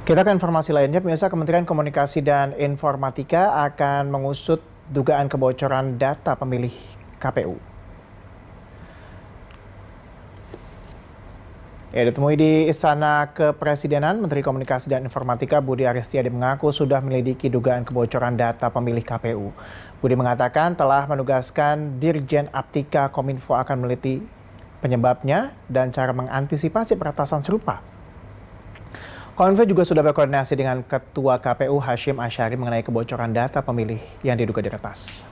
Kita ke informasi lainnya, pemirsa. Kementerian Komunikasi dan Informatika akan mengusut dugaan kebocoran data pemilih KPU. Ya, ditemui di Istana Kepresidenan, Menteri Komunikasi dan Informatika Budi Aristiadi mengaku sudah menyelidiki dugaan kebocoran data pemilih KPU. Budi mengatakan telah menugaskan Dirjen Aptika Kominfo akan meneliti penyebabnya dan cara mengantisipasi peretasan serupa. Kominfo juga sudah berkoordinasi dengan Ketua KPU Hashim Asyari mengenai kebocoran data pemilih yang diduga diretas.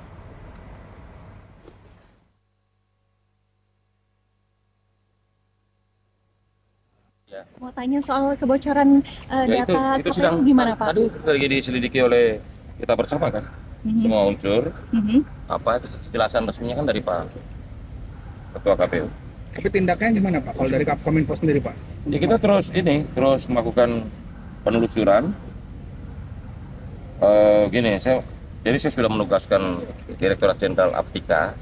Mau tanya soal kebocoran data itu KPU gimana Pak? Tadi lagi diselidiki oleh kita bersama kan, semua unsur. Apa kejelasan resminya kan dari Pak Ketua KPU. Tapi tindakannya gimana Pak? Kalau dari Kominfo sendiri Pak? Ya kita terus melakukan penelusuran. Jadi saya sudah menugaskan Direktorat Jenderal Aptika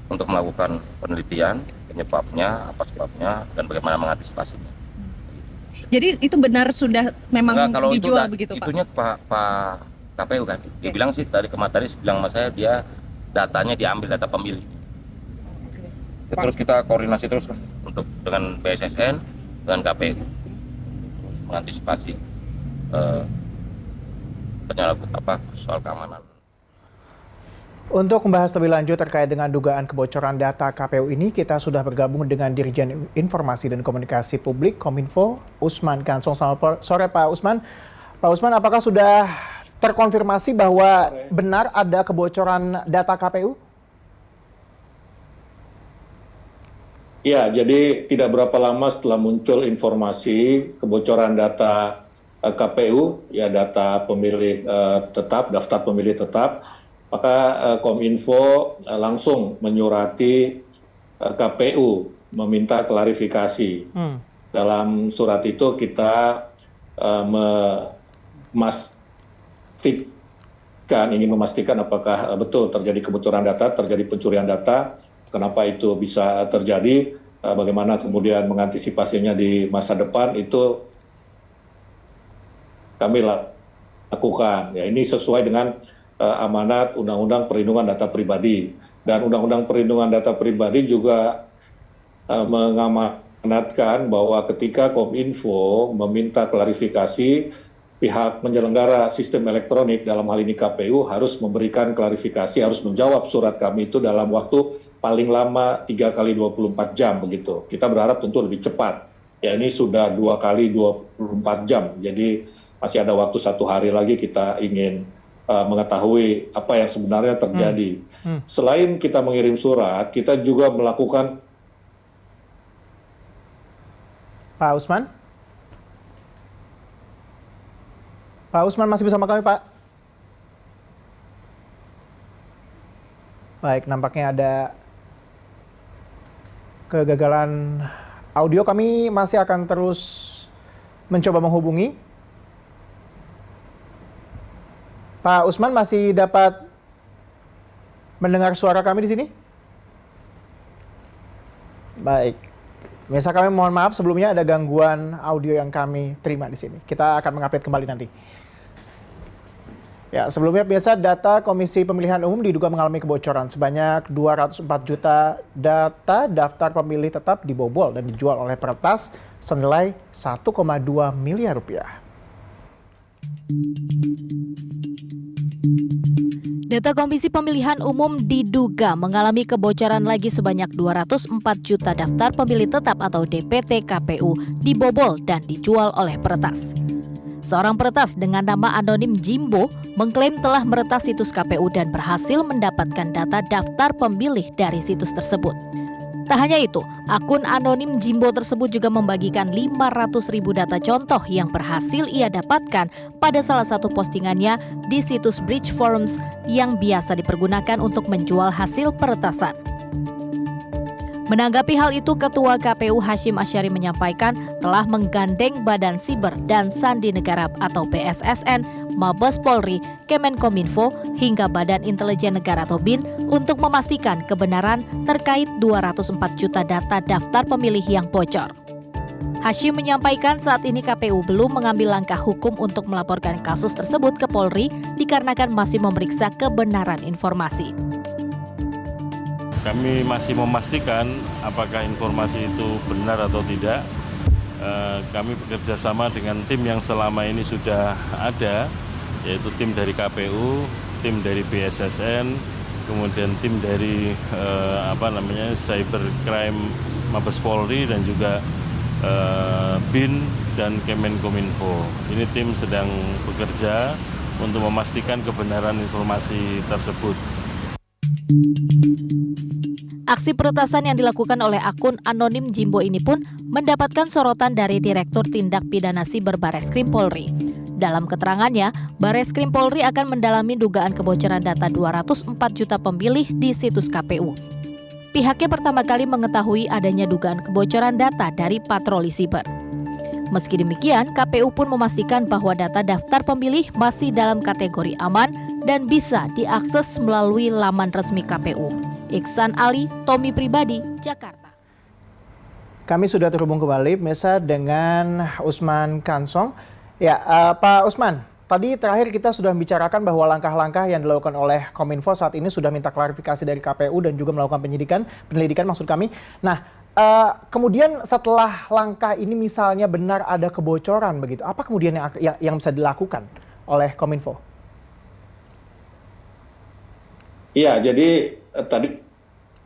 untuk melakukan penelitian penyebabnya, apa sebabnya, dan bagaimana mengantisipasinya. Jadi itu benar sudah memang kalau dijual itu, begitu Pak? Itunya Pak KPU kan. Dia bilang sih tadi kemarin bilang sama saya dia datanya diambil data pemilih. Terus kita koordinasi terus untuk dengan BSSN dengan KPU mengantisipasi soal keamanan. Untuk membahas lebih lanjut terkait dengan dugaan kebocoran data KPU ini, kita sudah bergabung dengan Dirjen Informasi dan Komunikasi Publik Kominfo, Usman Kansong. Selamat sore Pak Usman. Pak Usman, apakah sudah terkonfirmasi bahwa benar ada kebocoran data KPU? Ya, jadi tidak berapa lama setelah muncul informasi kebocoran data KPU, ya data pemilih tetap, daftar pemilih tetap, maka Kominfo langsung menyurati KPU meminta klarifikasi. Dalam surat itu kita ingin memastikan apakah betul terjadi kebocoran data, terjadi pencurian data, kenapa itu bisa terjadi, bagaimana kemudian mengantisipasinya di masa depan, itu kami lakukan. Ya, ini sesuai dengan amanat Undang-Undang Perlindungan Data Pribadi. Dan Undang-Undang Perlindungan Data Pribadi juga mengamanatkan bahwa ketika Kominfo meminta klarifikasi, pihak penyelenggara sistem elektronik dalam hal ini KPU harus memberikan klarifikasi, harus menjawab surat kami itu dalam waktu paling lama 3 kali 24 jam begitu. Kita berharap tentu lebih cepat. Ya, ini sudah 2 kali 24 jam. Jadi masih ada waktu 1 hari lagi kita ingin mengetahui apa yang sebenarnya terjadi. Selain kita mengirim surat, kita juga melakukan. Pak Usman? Pak Usman masih bersama kami, Pak? Baik, nampaknya ada kegagalan audio. Kami masih akan terus mencoba menghubungi. Pak Usman masih dapat mendengar suara kami di sini? Baik. Misal kami mohon maaf sebelumnya ada gangguan audio yang kami terima di sini. Kita akan mengupdate kembali nanti. Ya, sebelumnya biasa data Komisi Pemilihan Umum diduga mengalami kebocoran. Sebanyak 204 juta data daftar pemilih tetap dibobol dan dijual oleh peretas senilai 1,2 miliar rupiah. Data Komisi Pemilihan Umum diduga mengalami kebocoran lagi sebanyak 204 juta daftar pemilih tetap atau DPT KPU dibobol dan dijual oleh peretas. Seorang peretas dengan nama anonim Jimbo mengklaim telah meretas situs KPU dan berhasil mendapatkan data daftar pemilih dari situs tersebut. Tak hanya itu, akun anonim Jimbo tersebut juga membagikan 500.000 data contoh yang berhasil ia dapatkan pada salah satu postingannya di situs Bridge Forums yang biasa dipergunakan untuk menjual hasil peretasan. Menanggapi hal itu, Ketua KPU Hashim Asyari menyampaikan telah menggandeng Badan Siber dan Sandi Negara atau BSSN, Mabes Polri, Kemenkominfo, hingga Badan Intelijen Negara atau BIN untuk memastikan kebenaran terkait 204 juta data daftar pemilih yang bocor. Hashim menyampaikan saat ini KPU belum mengambil langkah hukum untuk melaporkan kasus tersebut ke Polri dikarenakan masih memeriksa kebenaran informasi. Kami masih memastikan apakah informasi itu benar atau tidak. Kami bekerja sama dengan tim yang selama ini sudah ada, yaitu tim dari KPU, tim dari BSSN, kemudian tim dari Cybercrime Mabes Polri dan juga BIN dan Kemenkominfo. Ini tim sedang bekerja untuk memastikan kebenaran informasi tersebut. Aksi peretasan yang dilakukan oleh akun anonim Jimbo ini pun mendapatkan sorotan dari Direktur Tindak Pidana Siber Bareskrim Polri. Dalam keterangannya, Bareskrim Polri akan mendalami dugaan kebocoran data 204 juta pemilih di situs KPU. Pihaknya pertama kali mengetahui adanya dugaan kebocoran data dari patroli siber. Meski demikian, KPU pun memastikan bahwa data daftar pemilih masih dalam kategori aman dan bisa diakses melalui laman resmi KPU. Iksan Ali, Tommy Pribadi, Jakarta. Kami sudah terhubung kembali, Mesa, dengan Usman Kansong. Ya, Pak Usman, tadi terakhir kita sudah membicarakan bahwa langkah-langkah yang dilakukan oleh Kominfo saat ini sudah minta klarifikasi dari KPU dan juga melakukan penyelidikan maksud kami. Nah, kemudian setelah langkah ini misalnya benar ada kebocoran begitu, apa kemudian yang bisa dilakukan oleh Kominfo? Iya, jadi tadi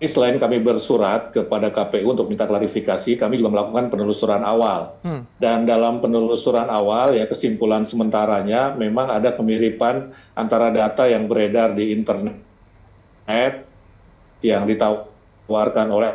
selain kami bersurat kepada KPU untuk minta klarifikasi, kami juga melakukan penelusuran awal. Dan dalam penelusuran awal, ya kesimpulan sementaranya memang ada kemiripan antara data yang beredar di internet yang ditawarkan oleh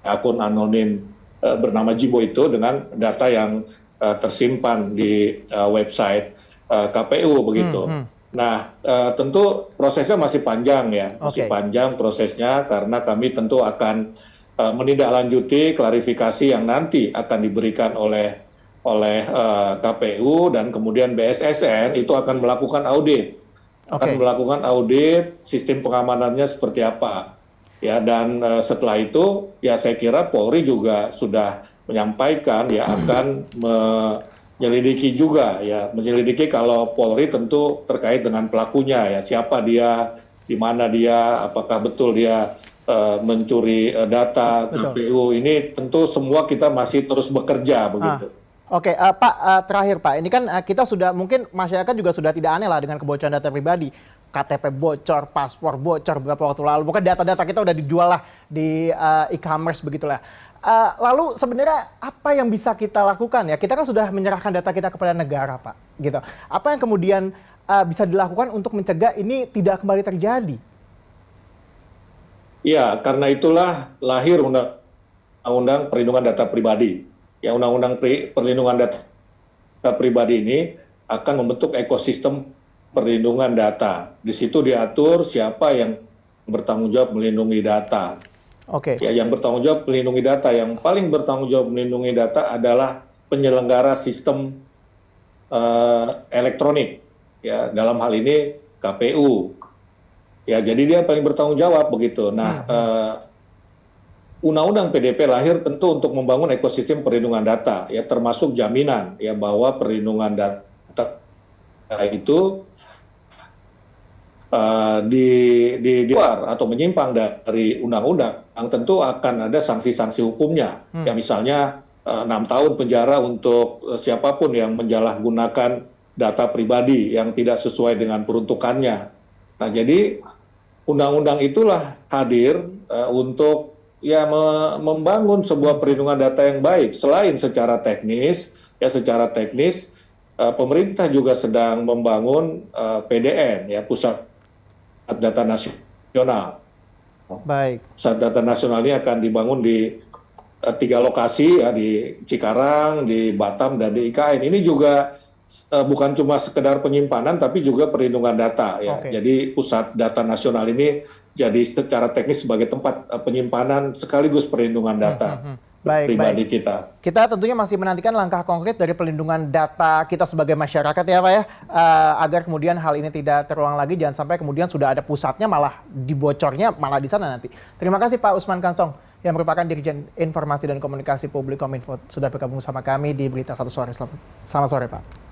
akun anonim bernama Jimbo itu dengan data yang tersimpan di website KPU begitu. Nah, tentu prosesnya masih panjang ya, masih panjang prosesnya karena kami tentu akan menindaklanjuti klarifikasi yang nanti akan diberikan oleh KPU dan kemudian BSSN itu akan melakukan audit, akan melakukan audit sistem pengamanannya seperti apa, ya dan setelah itu ya saya kira Polri juga sudah menyampaikan ya akan menyelidiki juga ya, menyelidiki kalau Polri tentu terkait dengan pelakunya ya, siapa dia, di mana dia, apakah betul dia mencuri data KPU. Ini tentu semua kita masih terus bekerja begitu. Pak, terakhir Pak, ini kan kita sudah, mungkin masyarakat juga sudah tidak aneh lah dengan kebocoran data pribadi. KTP bocor, paspor bocor beberapa waktu lalu. Pokoknya data-data kita udah dijual lah di e-commerce begitulah. Lalu sebenarnya apa yang bisa kita lakukan ya? Kita kan sudah menyerahkan data kita kepada negara, Pak. Gitu. Apa yang kemudian bisa dilakukan untuk mencegah ini tidak kembali terjadi? Ya, karena itulah lahir Undang-Undang Perlindungan Data Pribadi. Ya, Undang-Undang Perlindungan Data Pribadi ini akan membentuk ekosistem perlindungan data. Di situ diatur siapa yang bertanggung jawab melindungi data. Ya, yang bertanggung jawab melindungi data, yang paling bertanggung jawab melindungi data adalah penyelenggara sistem elektronik. Ya, dalam hal ini KPU. Ya, jadi dia paling bertanggung jawab begitu. Nah, Undang-Undang PDP lahir tentu untuk membangun ekosistem perlindungan data, ya termasuk jaminan ya bahwa perlindungan data itu di luar atau menyimpang dari undang-undang, yang tentu akan ada sanksi-sanksi hukumnya. Ya misalnya 6 tahun penjara untuk siapapun yang menjalahgunakan data pribadi yang tidak sesuai dengan peruntukannya. Nah, jadi undang-undang itulah hadir untuk ya membangun sebuah perlindungan data yang baik. Selain secara teknis, pemerintah juga sedang membangun PDN, ya Pusat Data Nasional. Pusat Data Nasional ini akan dibangun di 3 lokasi, ya di Cikarang, di Batam, dan di IKN. Ini juga bukan cuma sekedar penyimpanan, tapi juga perlindungan data. Ya. Jadi Pusat Data Nasional ini jadi secara teknis sebagai tempat penyimpanan sekaligus perlindungan data pribadi kita. Kita tentunya masih menantikan langkah konkret dari perlindungan data kita sebagai masyarakat ya Pak ya, agar kemudian hal ini tidak terulang lagi, jangan sampai kemudian sudah ada pusatnya malah dibocornya malah di sana nanti. Terima kasih Pak Usman Kansong yang merupakan Dirjen Informasi dan Komunikasi Publik Kominfo sudah bergabung sama kami di Berita Satu Sore. Selamat sore, Pak.